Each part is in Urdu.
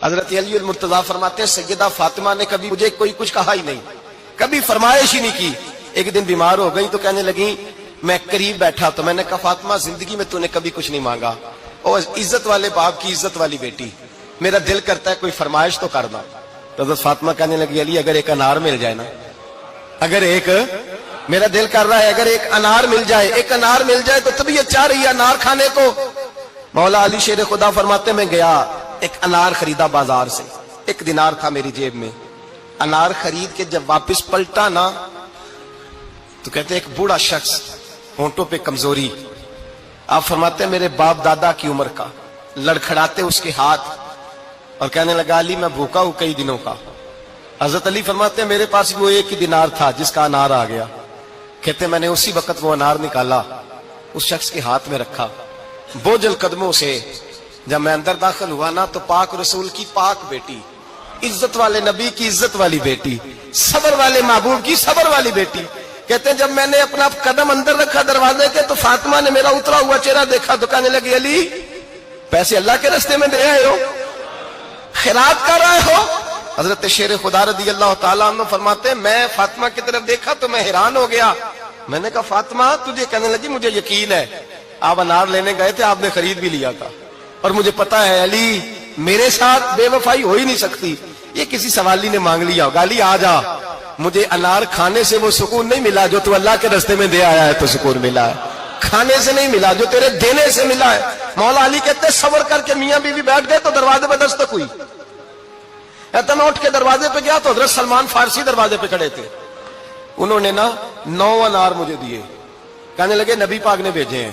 حضرت علی المرتضیٰ فرماتے ہیں سیدہ فاطمہ نے کبھی مجھے کوئی کچھ کہا ہی نہیں، کبھی فرمائش ہی نہیں کی۔ ایک دن بیمار ہو گئی تو کہنے لگی، میں قریب بیٹھا تو میں نے کہا فاطمہ زندگی میں تو نے کبھی کچھ نہیں مانگا، اور عزت والے باپ کی عزت والی بیٹی، میرا دل کرتا ہے کوئی فرمائش تو کرنا۔ تو حضرت فاطمہ کہنے لگی علی اگر ایک انار مل جائے نا، اگر ایک، میرا دل کر رہا ہے اگر ایک انار مل جائے، ایک انار مل جائے تو طبیعت چاہ رہی ہے انار کھانے کو۔ مولا علی شیر خدا فرماتے میں گیا، ایک انار خریدا بازار سے، 1 دینار تھا میری جیب میں، انار خرید کے جب واپس پلٹا نا تو کہتے ایک بوڑھا شخص، ہونٹوں پہ کمزوری، آپ فرماتے ہیں میرے باپ دادا کی عمر کا، لڑکھڑاتے اس کے ہاتھ اور کہنے لگا علی میں بھوکا ہوں کئی دنوں کا۔ حضرت علی فرماتے ہیں میرے پاس وہ 1 ہی دینار تھا جس کا انار آ گیا۔ کہتے میں نے اسی وقت وہ انار نکالا، اس شخص کے ہاتھ میں رکھا، بوجھل قدموں سے جب میں اندر داخل ہوا نا تو پاک رسول کی پاک بیٹی، عزت والے نبی کی عزت والی بیٹی، صبر والے محبوب کی صبر والی بیٹی، کہتے ہیں جب میں نے اپنا قدم اندر رکھا دروازے کے تو فاطمہ نے میرا اترا ہوا چہرہ دیکھا تو کہنے لگی علی پیسے اللہ کے راستے میں دے آئے ہو، خیرات کر رہے ہو؟ حضرت شیر خدا رضی اللہ تعالیٰ عنہ فرماتے ہیں میں فاطمہ کی طرف دیکھا تو میں حیران ہو گیا، میں نے کہا فاطمہ تجھے؟ کہنے لگی مجھے یقین ہے آپ انار لینے گئے تھے، آپ نے خرید بھی لیا تھا، اور مجھے پتا ہے علی میرے ساتھ بے وفائی ہو ہی نہیں سکتی، یہ کسی سوالی نے مانگ لیا ہوگا، علی آ جا، مجھے انار کھانے سے وہ سکون نہیں ملا جو تو اللہ کے راستے میں دے آیا ہے تو سکون ملا ہے، کھانے سے نہیں ملا جو تیرے دینے سے ملا ہے۔ مولا علی کہتے ہیں صبر کر کے میاں بیوی بیٹھ گئے تو دروازے پہ دستک ہوئی، میں اٹھ کے دروازے پہ گیا تو حضرت سلمان فارسی دروازے پہ کھڑے تھے، انہوں نے نا 9 انار مجھے دیے، کہنے لگے نبی پاک نے بھیجے ہیں،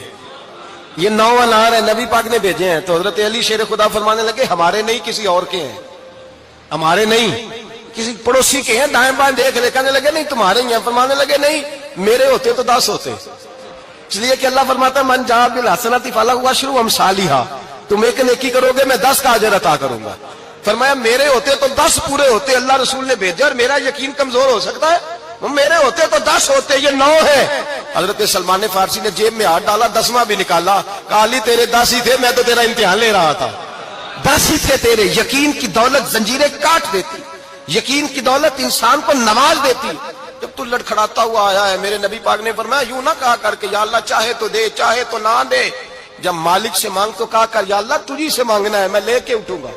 یہ 9 انار ہے نبی پاک نے بھیجے ہیں۔ تو حضرت علی شیر خدا فرمانے لگے ہمارے نہیں کسی اور کے ہیں، ہمارے نہیں کسی پڑوسی کے ہیں، دائیں بائیں دیکھ لے، کہنے لگے نہیں تمہارے ہی ہیں، فرمانے لگے نہیں میرے ہوتے تو 10 ہوتے، اس لیے کہ اللہ فرماتا ہے من جاء بالحسنۃ فلہ عشر امثالھا، تم ایک نیکی کرو گے میں 10 کا اجر عطا کروں گا۔ فرمایا میرے ہوتے تو 10 پورے ہوتے، اللہ رسول نے بھیجا اور میرا یقین کمزور ہو سکتا ہے، میرے ہوتے تو 10 ہوتے، یہ 9 ہے۔ حضرت سلمان فارسی نے جیب میں ہاتھ ڈالا، 10واں بھی نکالا، کہا علی تیرے 10 ہی تھے، میں تو تیرا امتحان لے رہا تھا، 10 ہی تھے تیرے۔ یقین کی دولت زنجیریں کاٹ دیتی، یقین کی دولت انسان کو نواز دیتی۔ جب تو لڑکھڑاتا ہوا آیا ہے، میرے نبی پاک نے فرمایا یوں نہ کہا کر کے یا اللہ چاہے تو دے چاہے تو نہ دے، جب مالک سے مانگ تو کہا کر یا اللہ تجھی سے مانگنا ہے میں لے کے اٹھوں گا۔